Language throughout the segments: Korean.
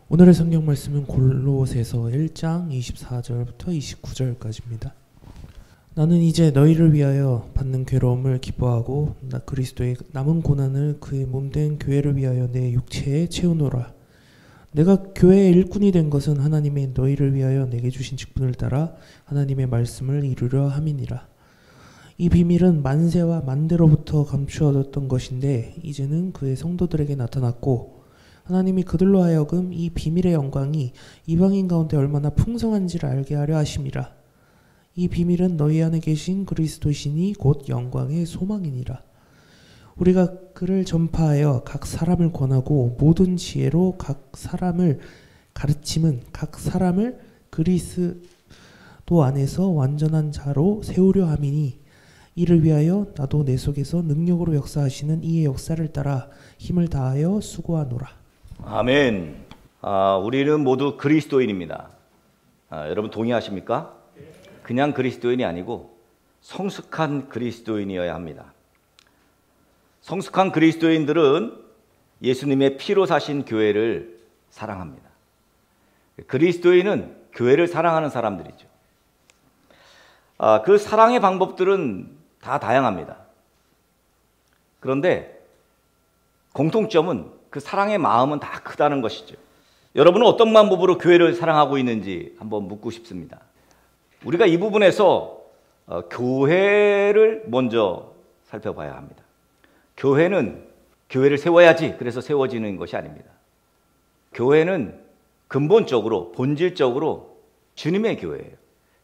오늘의 성경 말씀은 골로새서 1장 24절부터 29절까지입니다. 나는 이제 너희를 위하여 받는 괴로움을 기뻐하고 나 그리스도의 남은 고난을 그의 몸된 교회를 위하여 내 육체에 채우노라. 내가 교회의 일꾼이 된 것은 하나님의 너희를 위하여 내게 주신 직분을 따라 하나님의 말씀을 이루려 함이니라. 이 비밀은 만세와 만대로부터 감추어졌던 것인데 이제는 그의 성도들에게 나타났고 하나님이 그들로 하여금 이 비밀의 영광이 이방인 가운데 얼마나 풍성한지를 알게 하려 하심이라. 이 비밀은 너희 안에 계신 그리스도시니 곧 영광의 소망이니라. 우리가 그를 전파하여 각 사람을 권하고 모든 지혜로 각 사람을 가르침은 각 사람을 그리스도 안에서 완전한 자로 세우려 함이니 이를 위하여 나도 내 속에서 능력으로 역사하시는 이의 역사를 따라 힘을 다하여 수고하노라. 아멘. 우리는 모두 그리스도인입니다. 여러분 동의하십니까? 그냥 그리스도인이 아니고 성숙한 그리스도인이어야 합니다. 성숙한 그리스도인들은 예수님의 피로 사신 교회를 사랑합니다. 그리스도인은 교회를 사랑하는 사람들이죠. 그 사랑의 방법들은 다 다양합니다. 그런데 공통점은 그 사랑의 마음은 다 크다는 것이죠. 여러분은 어떤 방법으로 교회를 사랑하고 있는지 한번 묻고 싶습니다. 우리가 이 부분에서 교회를 먼저 살펴봐야 합니다. 교회는 교회를 세워야지 그래서 세워지는 것이 아닙니다. 교회는 근본적으로 본질적으로 주님의 교회예요.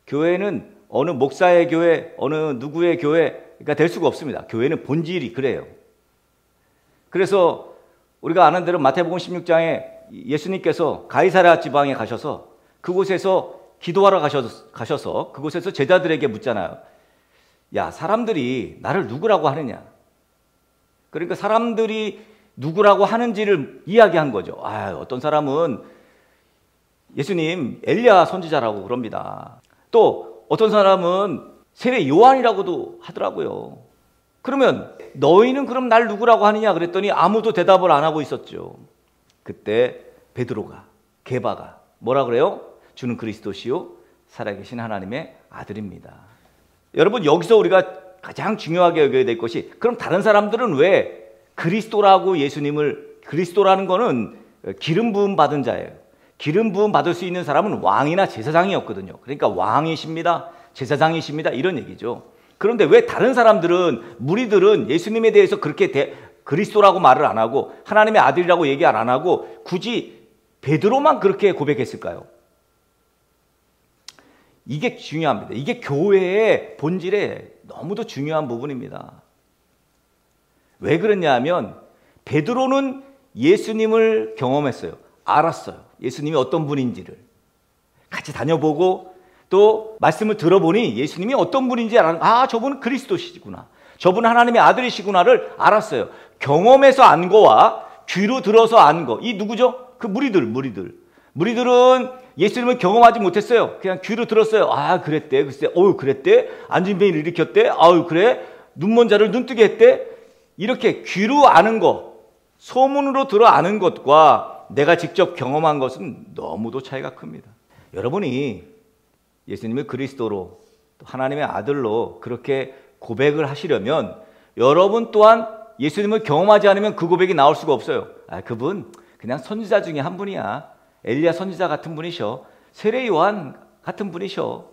교회는 어느 목사의 교회, 어느 누구의 교회가 될 수가 없습니다. 교회는 본질이 그래요. 그래서 우리가 아는 대로 마태복음 16장에 예수님께서 가이사랴 지방에 가셔서 그곳에서 기도하러 가셔서 그곳에서 제자들에게 묻잖아요. 야, 사람들이 나를 누구라고 하느냐? 그러니까 사람들이 누구라고 하는지를 이야기한 거죠. 어떤 사람은 예수님 엘리야 선지자라고 그럽니다. 또 어떤 사람은 세례 요한이라고도 하더라고요. 그러면 너희는 그럼 날 누구라고 하느냐 그랬더니 아무도 대답을 안 하고 있었죠. 그때 베드로가 게바가 뭐라 그래요? 주는 그리스도시요 살아계신 하나님의 아들입니다. 여러분 여기서 우리가 가장 중요하게 여겨야 될 것이 그럼 다른 사람들은 왜 그리스도라고 예수님을 그리스도라는 거는 기름 부음 받은 자예요. 기름 부음 받을 수 있는 사람은 왕이나 제사장이었거든요. 그러니까 왕이십니다. 제사장이십니다. 이런 얘기죠. 그런데 왜 다른 사람들은 무리들은 예수님에 대해서 그렇게 그리스도라고 말을 안 하고 하나님의 아들이라고 얘기 안 하고 굳이 베드로만 그렇게 고백했을까요? 이게 중요합니다. 이게 교회의 본질에 너무도 중요한 부분입니다. 왜 그랬냐면 베드로는 예수님을 경험했어요. 알았어요. 예수님이 어떤 분인지를 같이 다녀보고 또 말씀을 들어보니 예수님이 어떤 분인지 저분은 그리스도시구나. 저분은 하나님의 아들이시구나를 알았어요. 경험해서 안 거와 귀로 들어서 안 거. 이 누구죠? 그 무리들은 예수님을 경험하지 못했어요. 그냥 귀로 들었어요. 그랬대. 글쎄, 그랬대. 안진뱅이를 일으켰대. 그래. 눈먼 자를 눈뜨게 했대. 이렇게 귀로 아는 것, 소문으로 들어 아는 것과 내가 직접 경험한 것은 너무도 차이가 큽니다. 여러분이 예수님을 그리스도로 하나님의 아들로 그렇게 고백을 하시려면 여러분 또한 예수님을 경험하지 않으면 그 고백이 나올 수가 없어요. 그분 그냥 선지자 중에 한 분이야. 엘리야 선지자 같은 분이셔. 세례 요한 같은 분이셔.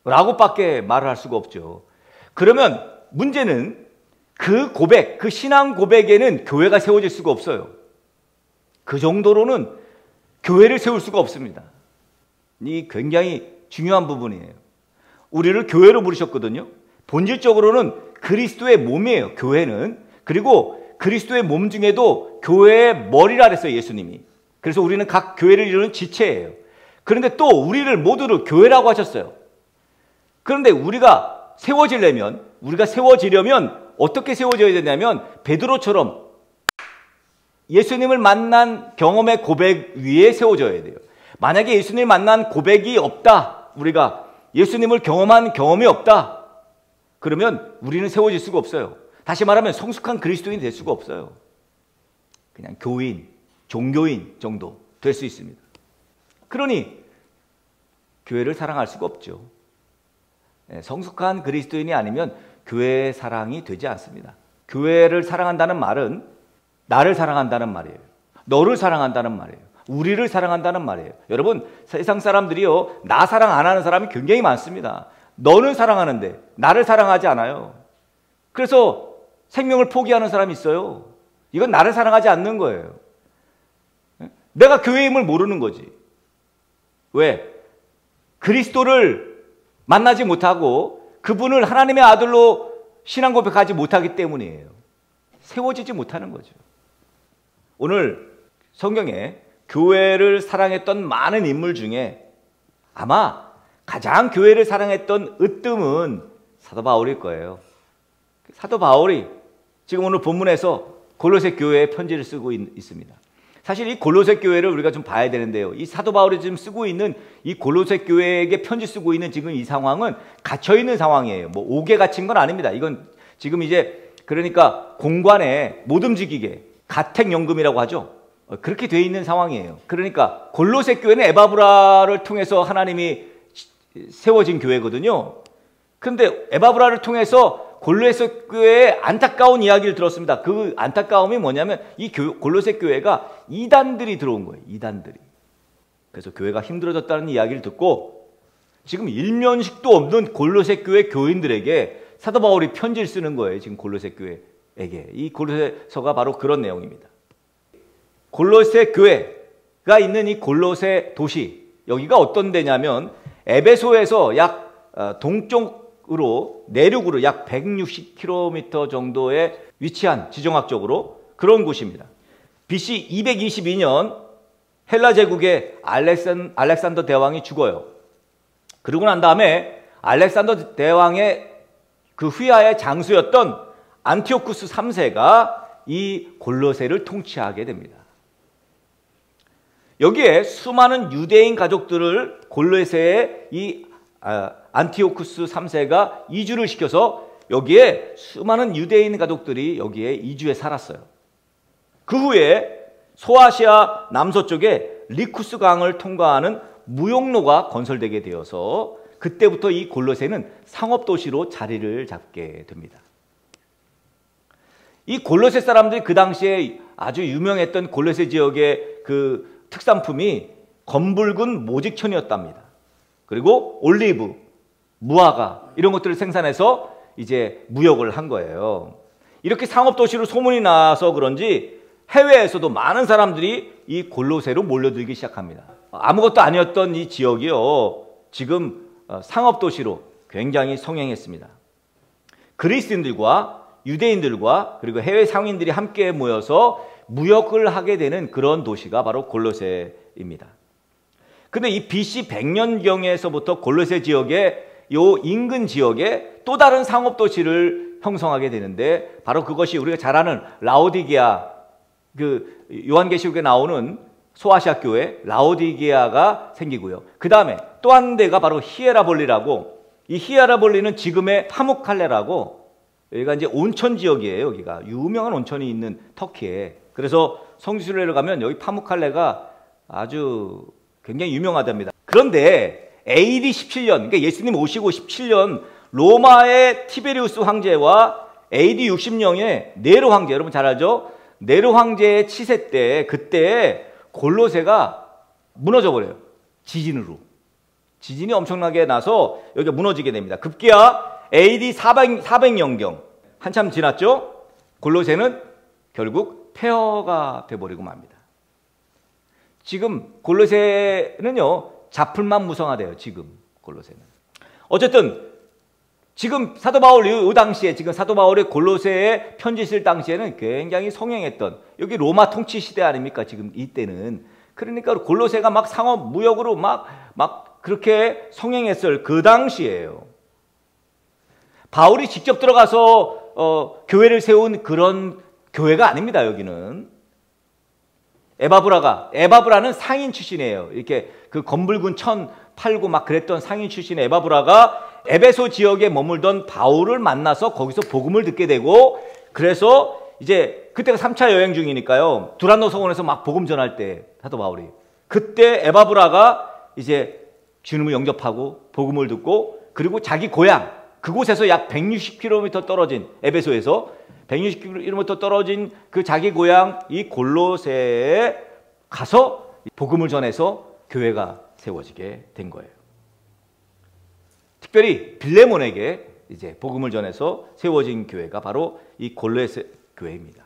라고밖에 말을 할 수가 없죠. 그러면 문제는 그 고백, 그 신앙 고백에는 교회가 세워질 수가 없어요. 그 정도로는 교회를 세울 수가 없습니다. 이 굉장히 중요한 부분이에요. 우리를 교회로 부르셨거든요. 본질적으로는 그리스도의 몸이에요. 교회는. 그리고 그리스도의 몸 중에도 교회의 머리라 그랬어요. 예수님이. 그래서 우리는 각 교회를 이루는 지체예요. 그런데 또 우리를 모두를 교회라고 하셨어요. 그런데 우리가 세워지려면 어떻게 세워져야 되냐면 베드로처럼 예수님을 만난 경험의 고백 위에 세워져야 돼요. 만약에 예수님을 만난 고백이 없다. 우리가 예수님을 경험한 경험이 없다. 그러면 우리는 세워질 수가 없어요. 다시 말하면 성숙한 그리스도인이 될 수가 없어요. 그냥 교인, 종교인 정도 될 수 있습니다. 그러니 교회를 사랑할 수가 없죠. 성숙한 그리스도인이 아니면 교회의 사랑이 되지 않습니다. 교회를 사랑한다는 말은 나를 사랑한다는 말이에요. 너를 사랑한다는 말이에요. 우리를 사랑한다는 말이에요. 여러분, 세상 사람들이요, 나 사랑 안 하는 사람이 굉장히 많습니다. 너는 사랑하는데 나를 사랑하지 않아요. 그래서 생명을 포기하는 사람이 있어요. 이건 나를 사랑하지 않는 거예요. 내가 교회의 힘을 모르는 거지. 왜? 그리스도를 만나지 못하고 그분을 하나님의 아들로 신앙 고백하지 못하기 때문이에요. 세워지지 못하는 거죠. 오늘 성경에 교회를 사랑했던 많은 인물 중에 아마 가장 교회를 사랑했던 으뜸은 사도 바울일 거예요. 사도 바울이 지금 오늘 본문에서 골로새 교회에 편지를 쓰고 있습니다. 사실 이 골로새 교회를 우리가 좀 봐야 되는데요. 이 사도 바울이 지금 쓰고 있는 이 골로새 교회에게 편지 쓰고 있는 지금 이 상황은 갇혀 있는 상황이에요. 뭐 옥에 갇힌 건 아닙니다. 이건 지금 이제 그러니까 공관에 못 움직이게 가택연금이라고 하죠. 그렇게 돼 있는 상황이에요. 그러니까 골로새 교회는 에바브라를 통해서 하나님이 세워진 교회거든요. 그런데 에바브라를 통해서 골로새 교회의 안타까운 이야기를 들었습니다. 그 안타까움이 뭐냐면 이 골로새 교회가 이단들이 들어온 거예요. 이단들이. 그래서 교회가 힘들어졌다는 이야기를 듣고 지금 일면식도 없는 골로새 교회 교인들에게 사도 바울이 편지를 쓰는 거예요. 지금 골로새 교회에게. 이 골로새서가 바로 그런 내용입니다. 골로새 교회가 있는 이 골로새 도시, 여기가 어떤 데냐면 에베소에서 약 동쪽으로 내륙으로 약 160km 정도에 위치한 지정학적으로 그런 곳입니다. BC 222년 헬라 제국의 알렉산더 대왕이 죽어요. 그러고 난 다음에 알렉산더 대왕의 그 휘하의 장수였던 안티오쿠스 3세가 이 골로새를 통치하게 됩니다. 여기에 수많은 유대인 가족들을 골로새의 이 안티오쿠스 3세가 이주를 시켜서 여기에 수많은 유대인 가족들이 여기에 이주해 살았어요. 그 후에 소아시아 남서쪽에 리쿠스 강을 통과하는 무역로가 건설되게 되어서 그때부터 이 골로새는 상업도시로 자리를 잡게 됩니다. 이 골로새 사람들이 그 당시에 아주 유명했던 골로새 지역의 그 특산품이 검붉은 모직천이었답니다. 그리고 올리브, 무화과 이런 것들을 생산해서 이제 무역을 한 거예요. 이렇게 상업도시로 소문이 나서 그런지 해외에서도 많은 사람들이 이 골로새로 몰려들기 시작합니다. 아무것도 아니었던 이 지역이요, 지금 상업도시로 굉장히 성행했습니다. 그리스인들과 유대인들과 그리고 해외 상인들이 함께 모여서 무역을 하게 되는 그런 도시가 바로 골로새입니다. 근데 이 BC 100년경에서부터 골로새 지역의 요 인근 지역에 또 다른 상업도시를 형성하게 되는데 바로 그것이 우리가 잘 아는 라오디게아, 그 요한계시록에 나오는 소아시아 교회 라오디게아가 생기고요. 그 다음에 또 한 데가 바로 히에라볼리라고, 이 히에라볼리는 지금의 파묵칼레라고, 여기가 이제 온천 지역이에요. 여기가 유명한 온천이 있는 터키에. 그래서 성지순례를 가면 여기 파묵칼레가 아주 굉장히 유명하답니다. 그런데 AD 17년, 그러니까 예수님 오시고 17년 로마의 티베리우스 황제와 AD 60년에 네로 황제, 여러분 잘 알죠? 네로 황제의 치세 때, 그때 골로새가 무너져 버려요. 지진으로. 지진이 엄청나게 나서 여기가 무너지게 됩니다. 급기야 AD 400년경 한참 지났죠? 골로새는 결국 폐허가 돼버리고 맙니다. 지금 골로새는요, 잡풀만 무성하대요. 지금 골로새는. 어쨌든 지금 사도 바울 이 당시에, 지금 사도 바울의 골로새에 편지 쓸 당시에는 굉장히 성행했던, 여기 로마 통치 시대 아닙니까? 지금 이때는. 그러니까 골로새가 막 상업 무역으로 막 그렇게 성행했을 그 당시예요. 바울이 직접 들어가서 교회를 세운 그런 교회가 아닙니다. 여기는 에바브라는 상인 출신이에요. 이렇게 그 검붉은 천 팔고 막 그랬던 상인 출신 에바브라가 에베소 지역에 머물던 바울을 만나서 거기서 복음을 듣게 되고, 그래서 이제 그때가 3차 여행 중이니까요. 두란노 성원에서 막 복음 전할 때 사도 바울이 그때 에바브라가 이제 주님을 영접하고 복음을 듣고, 그리고 자기 고향 그곳에서 약 160km 떨어진 에베소에서 160km 떨어진 그 자기 고향 이 골로새에 가서 복음을 전해서 교회가 세워지게 된 거예요. 특별히 빌레몬에게 이제 복음을 전해서 세워진 교회가 바로 이 골로새 교회입니다.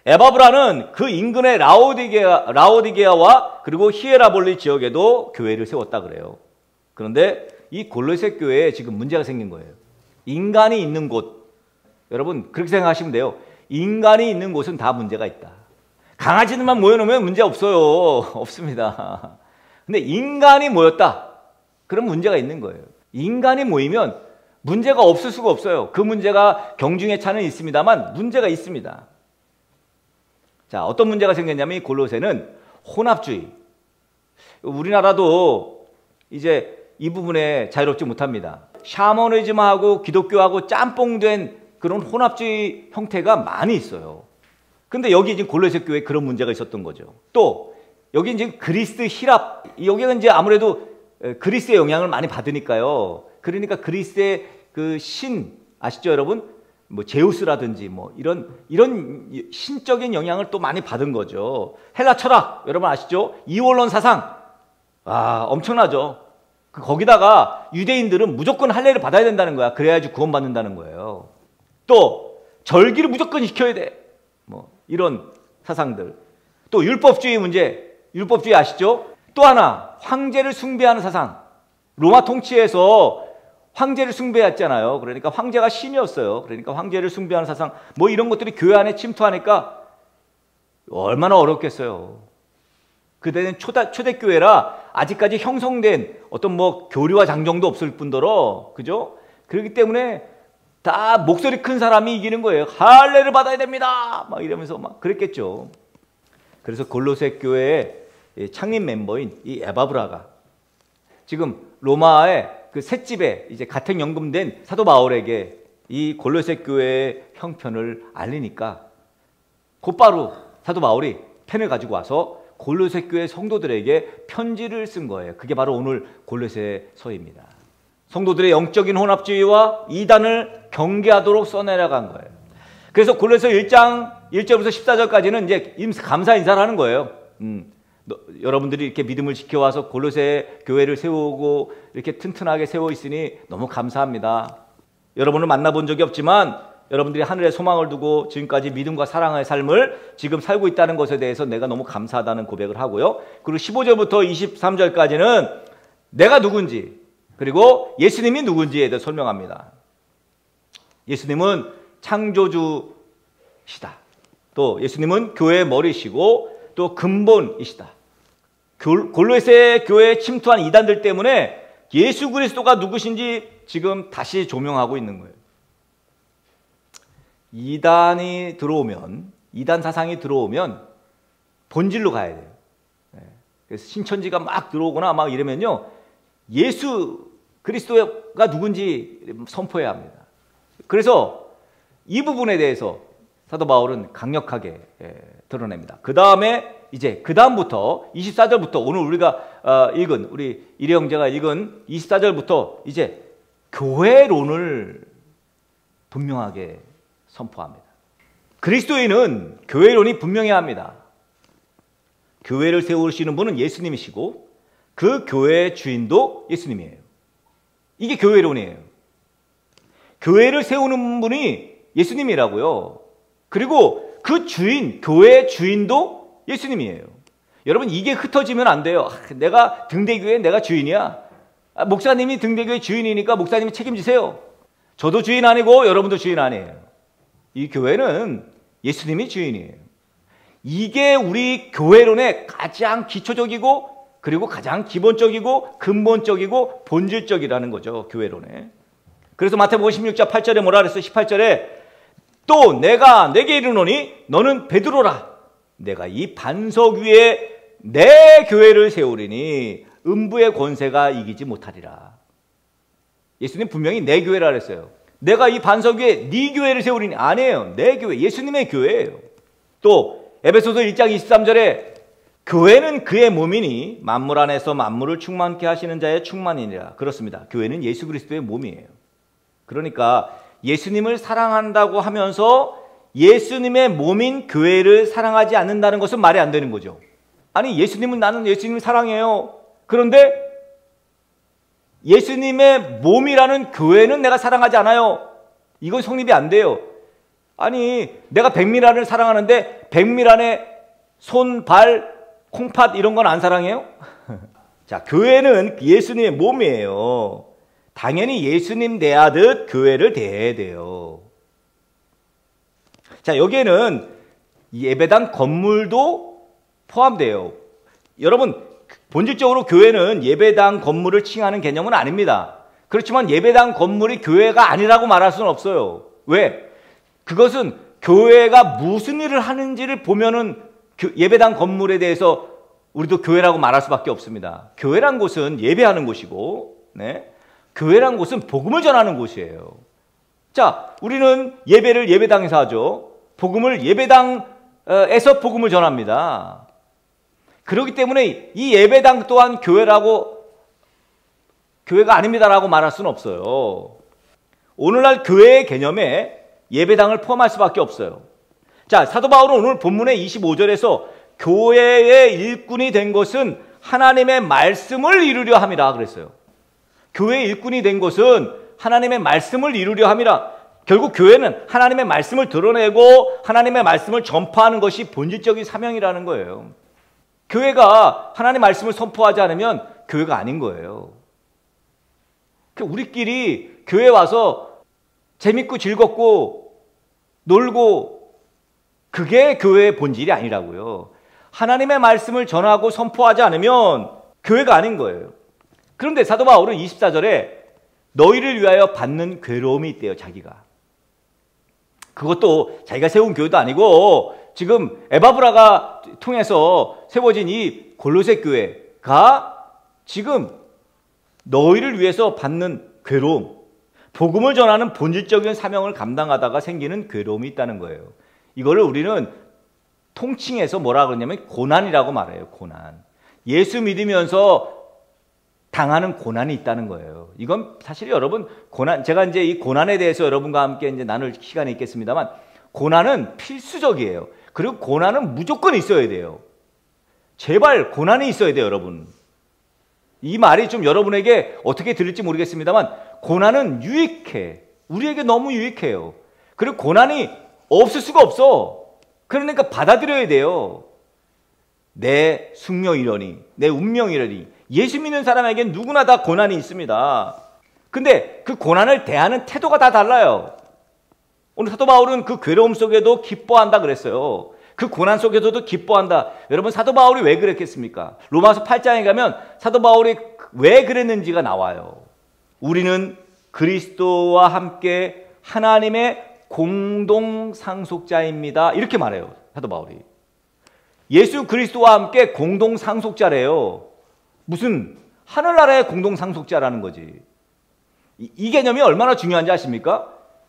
에바브라는 그 인근의 라오디게아와 그리고 히에라볼리 지역에도 교회를 세웠다 그래요. 그런데 이 골로새 교회에 지금 문제가 생긴 거예요. 인간이 있는 곳, 여러분 그렇게 생각하시면 돼요. 인간이 있는 곳은 다 문제가 있다. 강아지들만 모여놓으면 문제 없어요. 없습니다. 근데 인간이 모였다. 그럼 문제가 있는 거예요. 인간이 모이면 문제가 없을 수가 없어요. 그 문제가 경중의 차는 있습니다만 문제가 있습니다. 자, 어떤 문제가 생겼냐면 이 골로새는 혼합주의. 우리나라도 이제 이 부분에 자유롭지 못합니다. 샤머니즘하고 기독교하고 짬뽕된 그런 혼합주의 형태가 많이 있어요. 근데 여기 지금 골로새 교회에 그런 문제가 있었던 거죠. 또 여기 지금 그리스, 히랍, 여기가 이제 아무래도 그리스의 영향을 많이 받으니까요. 그러니까 그리스의 그 신 아시죠, 여러분? 뭐 제우스라든지 뭐 이런 신적인 영향을 또 많이 받은 거죠. 헬라 철학 여러분 아시죠? 이원론 사상 엄청나죠. 거기다가 유대인들은 무조건 할례를 받아야 된다는 거야. 그래야지 구원받는다는 거예요. 또 절기를 무조건 지켜야 돼. 뭐 이런 사상들. 또 율법주의 문제. 율법주의 아시죠? 또 하나 황제를 숭배하는 사상. 로마 통치에서 황제를 숭배했잖아요. 그러니까 황제가 신이었어요. 그러니까 황제를 숭배하는 사상, 뭐 이런 것들이 교회 안에 침투하니까 얼마나 어렵겠어요. 그때는 초대교회라 아직까지 형성된 어떤 뭐 교리와 장정도 없을 뿐더러, 그죠? 그렇기 때문에 다 목소리 큰 사람이 이기는 거예요. 할례를 받아야 됩니다. 막 이러면서 막 그랬겠죠. 그래서 골로새 교회의 창립 멤버인 이 에바브라가 지금 로마의 그 셋집에 이제 가택 연금된 사도 바울에게 이 골로새 교회의 형편을 알리니까 곧바로 사도 바울이 펜을 가지고 와서 골로새 교회 성도들에게 편지를 쓴 거예요. 그게 바로 오늘 골로새서입니다. 성도들의 영적인 혼합주의와 이단을 경계하도록 써내려간 거예요. 그래서 골로새 1장 1절부터 14절까지는 이제 감사 인사를 하는 거예요. 여러분들이 이렇게 믿음을 지켜와서 골로새 교회를 세우고 이렇게 튼튼하게 세워 있으니 너무 감사합니다. 여러분을 만나본 적이 없지만 여러분들이 하늘에 소망을 두고 지금까지 믿음과 사랑의 삶을 지금 살고 있다는 것에 대해서 내가 너무 감사하다는 고백을 하고요. 그리고 15절부터 23절까지는 내가 누군지 그리고 예수님이 누군지에 대해 설명합니다. 예수님은 창조주시다. 또 예수님은 교회의 머리시고 또 근본이시다. 골로새 교회에 침투한 이단들 때문에 예수 그리스도가 누구신지 지금 다시 조명하고 있는 거예요. 이단이 들어오면, 이단 사상이 들어오면 본질로 가야 돼요. 그래서 신천지가 막 들어오거나 막 이러면요, 예수 그리스도가 누군지 선포해야 합니다. 그래서 이 부분에 대해서 사도 바울은 강력하게 드러냅니다. 그 다음에 이제 그 다음부터 24절부터 오늘 우리가 읽은 우리 이래 형제가 읽은 24절부터 이제 교회론을 분명하게 선포합니다. 그리스도인은 교회론이 분명해야 합니다. 교회를 세우시는 분은 예수님이시고 그 교회의 주인도 예수님이에요. 이게 교회론이에요. 교회를 세우는 분이 예수님이라고요. 그리고 그 주인, 교회의 주인도 예수님이에요. 여러분 이게 흩어지면 안 돼요. 내가 등대교회 내가 주인이야. 목사님이 등대교회 주인이니까 목사님이 책임지세요. 저도 주인 아니고 여러분도 주인 아니에요. 이 교회는 예수님이 주인이에요. 이게 우리 교회론의 가장 기초적이고 그리고 가장 기본적이고 근본적이고 본질적이라는 거죠. 교회론에. 그래서 마태복음 16장 8절에 뭐라 그랬어요? 18절에 또 내가 내게 이르노니 너는 베드로라. 내가 이 반석 위에 내 교회를 세우리니 음부의 권세가 이기지 못하리라. 예수님 분명히 내 교회라 그랬어요. 내가 이 반석 위에 네 교회를 세우리니 아니에요. 내 교회, 예수님의 교회예요. 또 에베소서 1장 23절에 교회는 그의 몸이니 만물 안에서 만물을 충만케 하시는 자의 충만이니라. 그렇습니다. 교회는 예수 그리스도의 몸이에요. 그러니까 예수님을 사랑한다고 하면서 예수님의 몸인 교회를 사랑하지 않는다는 것은 말이 안 되는 거죠. 아니 예수님은 나는 예수님을 사랑해요. 그런데 예수님의 몸이라는 교회는 내가 사랑하지 않아요. 이건 성립이 안 돼요. 아니 내가 백미란을 사랑하는데 백미란의 손, 발, 콩팥 이런 건 안 사랑해요? 자, 교회는 예수님의 몸이에요. 당연히 예수님 대하듯 교회를 대해야 돼요. 자, 여기에는 예배당 건물도 포함돼요. 여러분, 본질적으로 교회는 예배당 건물을 칭하는 개념은 아닙니다. 그렇지만 예배당 건물이 교회가 아니라고 말할 수는 없어요. 왜? 그것은 교회가 무슨 일을 하는지를 보면은 예배당 건물에 대해서 우리도 교회라고 말할 수밖에 없습니다. 교회란 곳은 예배하는 곳이고, 네? 교회란 곳은 복음을 전하는 곳이에요. 자, 우리는 예배를 예배당에서 하죠. 복음을 예배당에서 복음을 전합니다. 그렇기 때문에 이 예배당 또한 교회가 아닙니다라고 말할 수는 없어요. 오늘날 교회의 개념에 예배당을 포함할 수밖에 없어요. 자, 사도 바울은 오늘 본문의 25절에서 교회의 일꾼이 된 것은 하나님의 말씀을 이루려 함이라 그랬어요. 교회의 일꾼이 된 것은 하나님의 말씀을 이루려 함이라. 결국 교회는 하나님의 말씀을 드러내고 하나님의 말씀을 전파하는 것이 본질적인 사명이라는 거예요. 교회가 하나님의 말씀을 선포하지 않으면 교회가 아닌 거예요. 우리끼리 교회 와서 재밌고 즐겁고 놀고 그게 교회의 본질이 아니라고요. 하나님의 말씀을 전하고 선포하지 않으면 교회가 아닌 거예요. 그런데 사도 바울은 24절에 너희를 위하여 받는 괴로움이 있대요. 자기가. 그것도 자기가 세운 교회도 아니고 지금 에바브라가 통해서 세워진 이 골로새 교회가 지금 너희를 위해서 받는 괴로움, 복음을 전하는 본질적인 사명을 감당하다가 생기는 괴로움이 있다는 거예요. 이거를 우리는 통칭해서 뭐라 그러냐면 고난이라고 말해요. 고난. 예수 믿으면서 당하는 고난이 있다는 거예요. 이건 사실 여러분 제가 이제 이 고난에 대해서 여러분과 함께 이제 나눌 시간이 있겠습니다만 고난은 필수적이에요. 그리고 고난은 무조건 있어야 돼요. 제발 고난이 있어야 돼요, 여러분. 이 말이 좀 여러분에게 어떻게 들릴지 모르겠습니다만 고난은 유익해. 우리에게 너무 유익해요. 그리고 고난이 없을 수가 없어. 그러니까 받아들여야 돼요. 내 숙명이러니, 내 운명이러니. 예수 믿는 사람에겐 누구나 다 고난이 있습니다. 근데 그 고난을 대하는 태도가 다 달라요. 오늘 사도 바울은 그 괴로움 속에도 기뻐한다 그랬어요. 그 고난 속에서도 기뻐한다. 여러분 사도 바울이 왜 그랬겠습니까? 로마서 8장에 가면 사도 바울이 왜 그랬는지가 나와요. 우리는 그리스도와 함께 하나님의 공동 상속자입니다. 이렇게 말해요. 사도 바울이. 예수 그리스도와 함께 공동 상속자래요. 무슨 하늘나라의 공동 상속자라는 거지. 이 개념이 얼마나 중요한지 아십니까?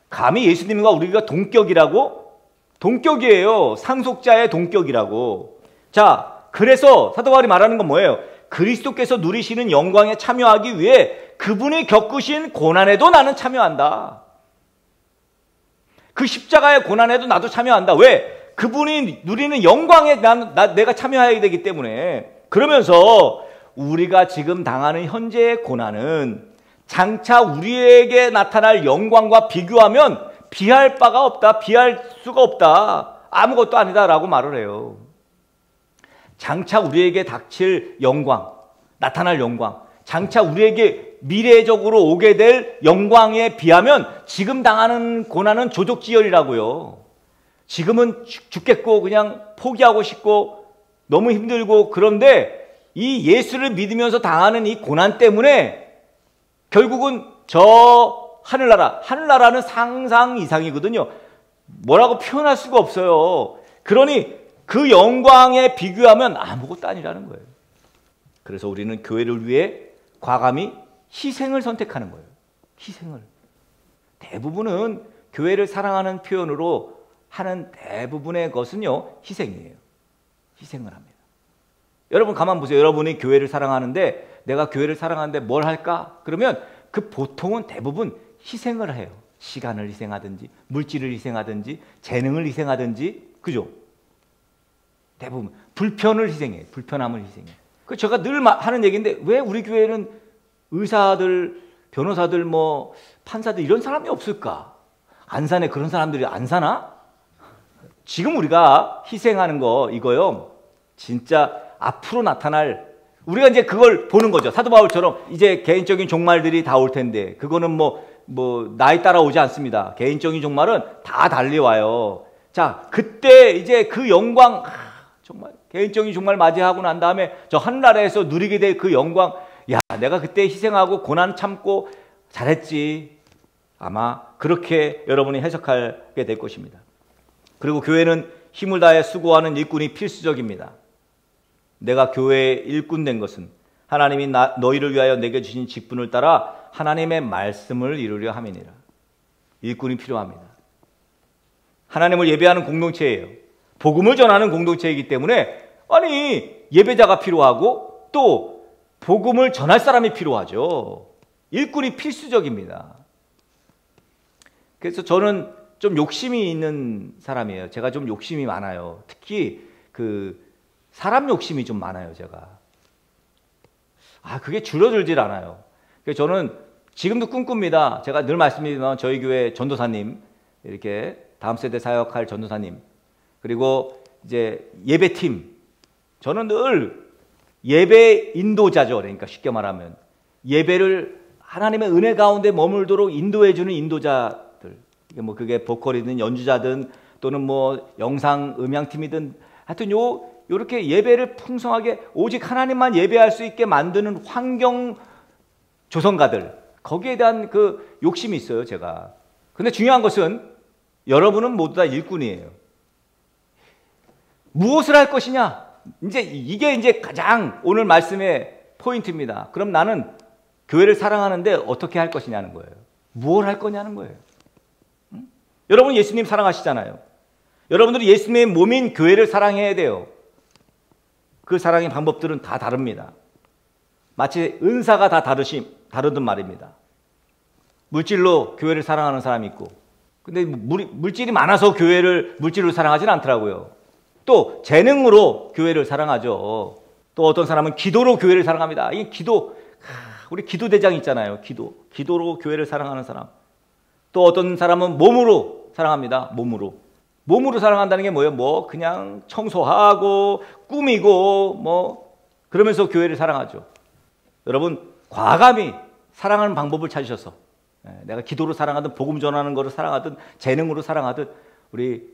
감히 예수님과 우리가 동격이라고? 동격이에요. 상속자의 동격이라고. 자, 그래서 사도 바울이 말하는 건 뭐예요? 그리스도께서 누리시는 영광에 참여하기 위해 그분이 겪으신 고난에도 나는 참여한다. 그 십자가의 고난에도 나도 참여한다. 왜? 그분이 누리는 영광에 내가 참여해야 되기 때문에. 그러면서 우리가 지금 당하는 현재의 고난은 장차 우리에게 나타날 영광과 비교하면 비할 바가 없다. 비할 수가 없다. 아무것도 아니다라고 말을 해요. 장차 우리에게 닥칠 영광, 나타날 영광, 장차 우리에게 미래적으로 오게 될 영광에 비하면 지금 당하는 고난은 조족지혈이라고요. 지금은 죽겠고 그냥 포기하고 싶고 너무 힘들고 그런데 이 예수를 믿으면서 당하는 이 고난 때문에 결국은 저 하늘나라는 상상 이상이거든요. 뭐라고 표현할 수가 없어요. 그러니 그 영광에 비교하면 아무것도 아니라는 거예요. 그래서 우리는 교회를 위해 과감히 희생을 선택하는 거예요. 희생을. 대부분은 교회를 사랑하는 표현으로 하는 대부분의 것은요, 희생이에요. 희생을 합니다. 여러분 가만 보세요. 여러분이 교회를 사랑하는데 내가 교회를 사랑하는데 뭘 할까? 그러면 그 보통은 대부분 희생을 해요. 시간을 희생하든지 물질을 희생하든지 재능을 희생하든지, 그죠? 대부분 불편을 희생해요. 불편함을 희생해요. 그 제가 늘 하는 얘기인데 왜 우리 교회는 의사들, 변호사들, 뭐 판사들 이런 사람이 없을까? 안산에 그런 사람들이 안 사나? 지금 우리가 희생하는 거 이거요, 진짜 앞으로 나타날, 우리가 이제 그걸 보는 거죠. 사도 바울처럼 이제 개인적인 종말들이 다 올 텐데 그거는 뭐 나이 따라 오지 않습니다. 개인적인 종말은 다 달려와요. 자, 그때 이제 그 영광, 정말 개인적인 종말 맞이하고 난 다음에 저 하늘나라에서 누리게 될 그 영광, 야, 내가 그때 희생하고 고난 참고 잘했지. 아마 그렇게 여러분이 해석하게 될 것입니다. 그리고 교회는 힘을 다해 수고하는 일꾼이 필수적입니다. 내가 교회의 일꾼 된 것은 하나님이 너희를 위하여 내게 주신 직분을 따라 하나님의 말씀을 이루려 함이니라. 일꾼이 필요합니다. 하나님을 예배하는 공동체예요. 복음을 전하는 공동체이기 때문에 아니 예배자가 필요하고 또 복음을 전할 사람이 필요하죠. 일꾼이 필수적입니다. 그래서 저는 좀 욕심이 있는 사람이에요. 제가 좀 욕심이 많아요. 특히 그 사람 욕심이 좀 많아요, 제가. 그게 줄어들질 않아요. 그래서 저는 지금도 꿈꿉니다. 제가 늘 말씀드리면 저희 교회 전도사님, 이렇게 다음 세대 사역할 전도사님, 그리고 이제 예배팀, 저는 늘 예배 인도자죠. 그러니까 쉽게 말하면 예배를 하나님의 은혜 가운데 머물도록 인도해주는 인도자들. 뭐 그게 보컬이든 연주자든 또는 뭐 영상 음향팀이든 하여튼 요렇게 예배를 풍성하게 오직 하나님만 예배할 수 있게 만드는 환경 조성가들, 거기에 대한 그 욕심이 있어요, 제가. 근데 중요한 것은 여러분은 모두 다 일꾼이에요. 무엇을 할 것이냐? 이게 이제 가장 오늘 말씀의 포인트입니다. 그럼 나는 교회를 사랑하는데 어떻게 할 것이냐는 거예요. 무엇을 할 거냐는 거예요. 여러분 예수님 사랑하시잖아요. 여러분들이 예수님의 몸인 교회를 사랑해야 돼요. 그 사랑의 방법들은 다 다릅니다. 마치 은사가 다 다르든 말입니다. 물질로 교회를 사랑하는 사람이 있고, 근데 물질이 많아서 교회를 물질로 사랑하지는 않더라고요. 또 재능으로 교회를 사랑하죠. 또 어떤 사람은 기도로 교회를 사랑합니다. 이 기도, 우리 기도대장 있잖아요. 기도로 교회를 사랑하는 사람. 또 어떤 사람은 몸으로 사랑합니다. 몸으로 사랑한다는 게 뭐예요? 뭐 그냥 청소하고 꾸미고 뭐 그러면서 교회를 사랑하죠. 여러분 과감히 사랑하는 방법을 찾으셔서 내가 기도로 사랑하든 복음 전하는 거를 사랑하든 재능으로 사랑하든 우리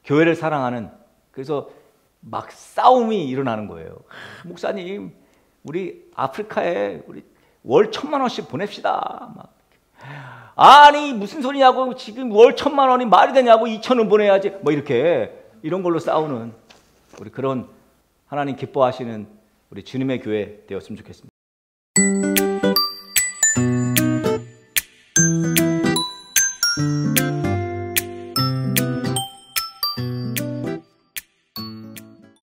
교회를 사랑하는, 그래서 막 싸움이 일어나는 거예요. 목사님 우리 아프리카에 우리 월 1,000,000원씩 보냅시다. 막. 아니 무슨 소리냐고, 지금 월 1,000,000원이 말이 되냐고, 2,000원 보내야지, 뭐 이런 걸로 싸우는 우리 그런 하나님 기뻐하시는 우리 주님의 교회 되었으면 좋겠습니다.